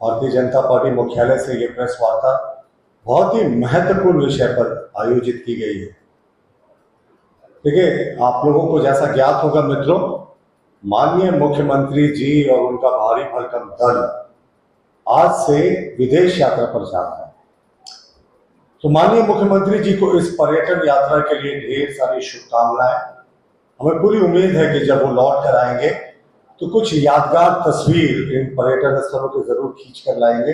Bharatiya Janata party मुख्यालय से ये प्रेस वार्ता बहुत ही महत्वपूर्ण विषय पर आयोजित की गई है। देखिए, आप लोगों को जैसा ज्ञात होगा मित्रों, माननीय मुख्यमंत्री जी और उनका भारी भरकम दल आज से विदेश यात्रा पर जा रहा है। तो माननीय मुख्यमंत्री जी को इस पर्यटन यात्रा के लिए ढेर सारी शुभकामनाएं। हमें पूरी उम्मीद है कि जब वो लौट कर आएंगे तो कुछ यादगार तस्वीर इन पर्यटन स्थलों के जरूर खींच कर लाएंगे,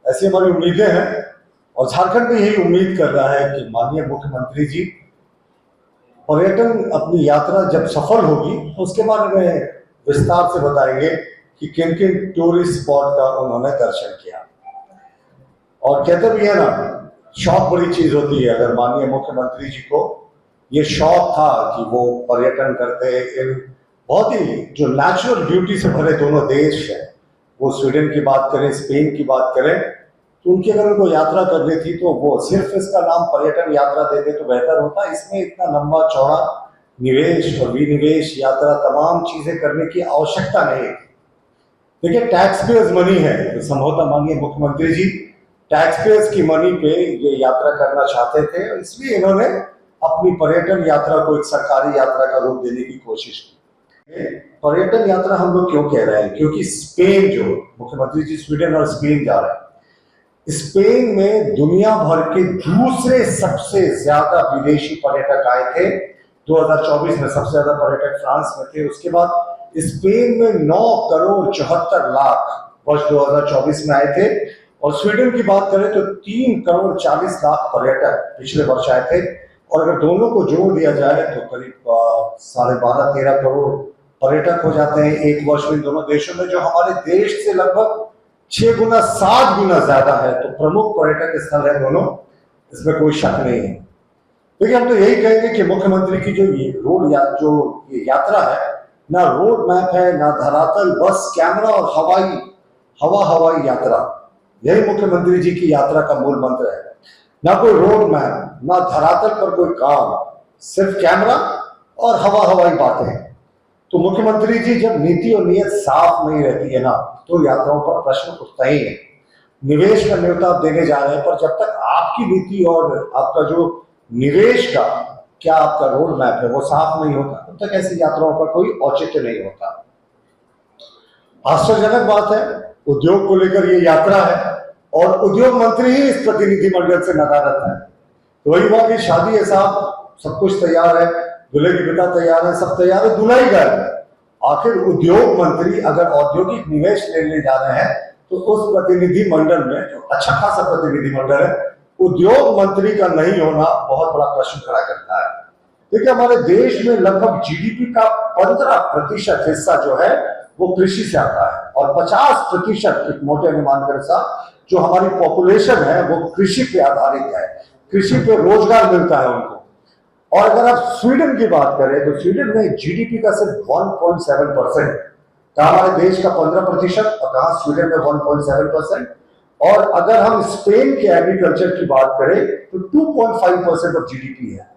ऐसी हमारी उम्मीदें हैं। और झारखंड भी यही उम्मीद कर रहा है कि माननीय मुख्यमंत्री जी पर्यटन अपनी यात्रा जब सफल होगी तो उसके बारे में विस्तार से बताएंगे कि किन किन टूरिस्ट स्पॉट का उन्होंने दर्शन किया। और कहते भी है ना, शौक बड़ी चीज होती है। अगर माननीय मुख्यमंत्री जी को ये शौक था कि वो पर्यटन करते, इन बहुत ही जो नेचुरल ब्यूटी से भरे दोनों देश है, वो स्वीडन की बात करें, स्पेन की बात करें, तो उनकी अगर उनको यात्रा करनी थी तो वो सिर्फ इसका नाम पर्यटन यात्रा दे दे तो बेहतर होता। इसमें इतना लंबा चौड़ा निवेश और विनिवेश यात्रा तमाम चीजें करने की आवश्यकता नहीं है। देखिए, टैक्स पेयर्स मनी है, तो संभवतः माननीय मुख्यमंत्री जी टैक्स पेयर्स की मनी पे ये यात्रा करना चाहते थे, इसलिए इन्होंने अपनी पर्यटन यात्रा को एक सरकारी यात्रा का रूप देने की कोशिश की। पर्यटन यात्रा हम लोग क्यों कह रहे हैं? क्योंकि स्पेन, जो मुख्यमंत्री जी स्वीडन और स्पेन जा रहे हैं, स्पेन में दुनिया भर के दूसरे सबसे ज्यादा विदेशी पर्यटक आए थे। 2024 में सबसे ज्यादा पर्यटक फ्रांस में थे, उसके बाद स्पेन में 9 करोड़ 74 लाख वर्ष 2024 में आए थे। और स्वीडन की बात करें तो 3 करोड़ 40 लाख पर्यटक पिछले वर्ष आए थे। और अगर दोनों को जोड़ दिया जाए तो करीब 12.5-13 करोड़ पर्यटक हो जाते हैं एक वर्ष में दोनों देशों में, जो हमारे देश से लगभग 6 गुना 7 गुना ज्यादा है। तो प्रमुख पर्यटक स्थल है दोनों, इसमें कोई शक नहीं है। देखिए, हम तो यही कहेंगे कि मुख्यमंत्री की जो ये रोड जो ये यात्रा है, ना रोड मैप है, ना धरातल, बस कैमरा और हवाई यात्रा, यही मुख्यमंत्री जी की यात्रा का मूल मंत्र है। ना कोई रोड मैप, ना धरातल पर कोई काम, सिर्फ कैमरा और हवाई बातें। तो मुख्यमंत्री जी जब नीति और नीयत साफ नहीं रहती है ना, तो यात्राओं पर प्रश्न उठता ही है। निवेश का न्योता आप देने जा रहे हैं, पर जब तक आपकी नीति और आपका जो निवेश का क्या आपका रोड मैप है वो साफ नहीं होता, तब तक ऐसी यात्राओं पर कोई औचित्य नहीं होता। आश्चर्यजनक बात है, उद्योग को लेकर ये यात्रा है और उद्योग मंत्री ही इस प्रतिनिधि मंडल से नदारत है। तो वही हुआ कि शादी है साहब, सब कुछ तैयार है, दूल्हे के पिता तैयार है, सब तैयार है, दूल्हा ही गायब है। आखिर उद्योग मंत्री अगर औद्योगिक निवेश लेने जा रहे हैं तो उस प्रतिनिधि मंडल में, जो अच्छा खासा प्रतिनिधि मंडल है, उद्योग मंत्री का नहीं होना बहुत बड़ा प्रश्न खड़ा करता है। देखिए, हमारे देश में लगभग जीडीपी का 15% हिस्सा जो है वो कृषि से आता है और 50% एक मोटे अनुमान के अनुसार जो हमारी पॉपुलेशन है वो कृषि पे आधारित है। कृषि पे रोजगार मिलता है उनको। और अगर आप स्वीडन की बात करें तो स्वीडन में जीडीपी का सिर्फ 1.7%, कहा हमारे देश का 15% और कहा स्वीडन में 1.7%। और अगर हम स्पेन के एग्रीकल्चर की बात करें तो 2.5% ऑफ जीडीपी है।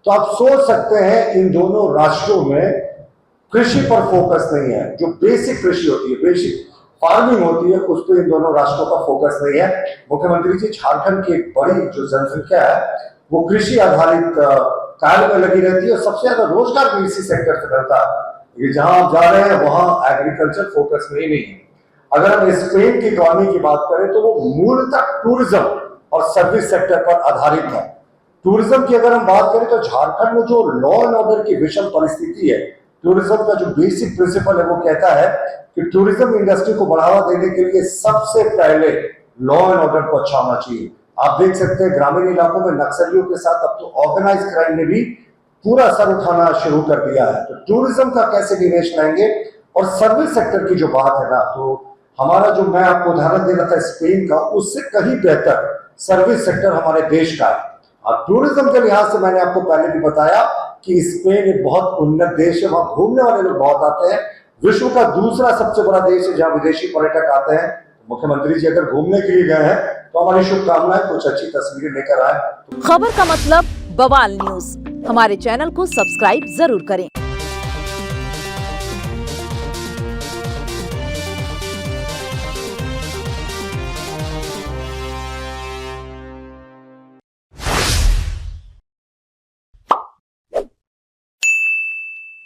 तो आप सोच सकते हैं इन दोनों राष्ट्रों में कृषि पर फोकस नहीं है। जो बेसिक कृषि होती है, बेसिक फार्मिंग होती है, उस पर इन दोनों राष्ट्रों का फोकस नहीं है। मुख्यमंत्री जी झारखंड की एक बड़ी जो जनसंख्या है वो कृषि आधारित कार्य में लगी रहती है और सबसे ज्यादा रोजगार भी इसी सेक्टर से मिलता है। जहां आप जा रहे हैं वहां एग्रीकल्चर फोकस में ही नहीं है। अगर हम स्पेन की इकोनॉमी की बात करें तो वो मूलतः टूरिज्म और सर्विस सेक्टर पर आधारित है। टूरिज्म की अगर हम बात करें तो झारखंड में जो लॉ एंड ऑर्डर की विषम परिस्थिति है, टूरिज्म का जो बेसिक प्रिंसिपल है वो कहता है कि टूरिज्म इंडस्ट्री को बढ़ावा देने के लिए सबसे पहले लॉ एंड ऑर्डर को अच्छा होना चाहिए। आप देख सकते हैं ग्रामीण इलाकों में नक्सलियों के साथ अब तो ऑर्गेनाइज क्राइम ने भी पूरा सर उठाना शुरू कर दिया है। तो टूरिज्म का कैसे निवेश लाएंगे? और सर्विस सेक्टर की जो बात है ना, तो हमारा जो मैं आपको उदाहरण दे रहा था स्पेन का, उससे कहीं बेहतर सर्विस सेक्टर हमारे देश का है। और टूरिज्म के लिहाज से मैंने आपको पहले भी बताया कि स्पेन एक बहुत उन्नत देश है, वहां घूमने वाले लोग बहुत आते हैं। विश्व का दूसरा सबसे बड़ा देश है जहां विदेशी पर्यटक आते हैं। मुख्यमंत्री जी अगर घूमने के लिए गए हैं तो हमारी शुभकामनाएं, कुछ अच्छी तस्वीरें लेकर आए। खबर का मतलब बवाल न्यूज, हमारे चैनल को सब्सक्राइब जरूर करें।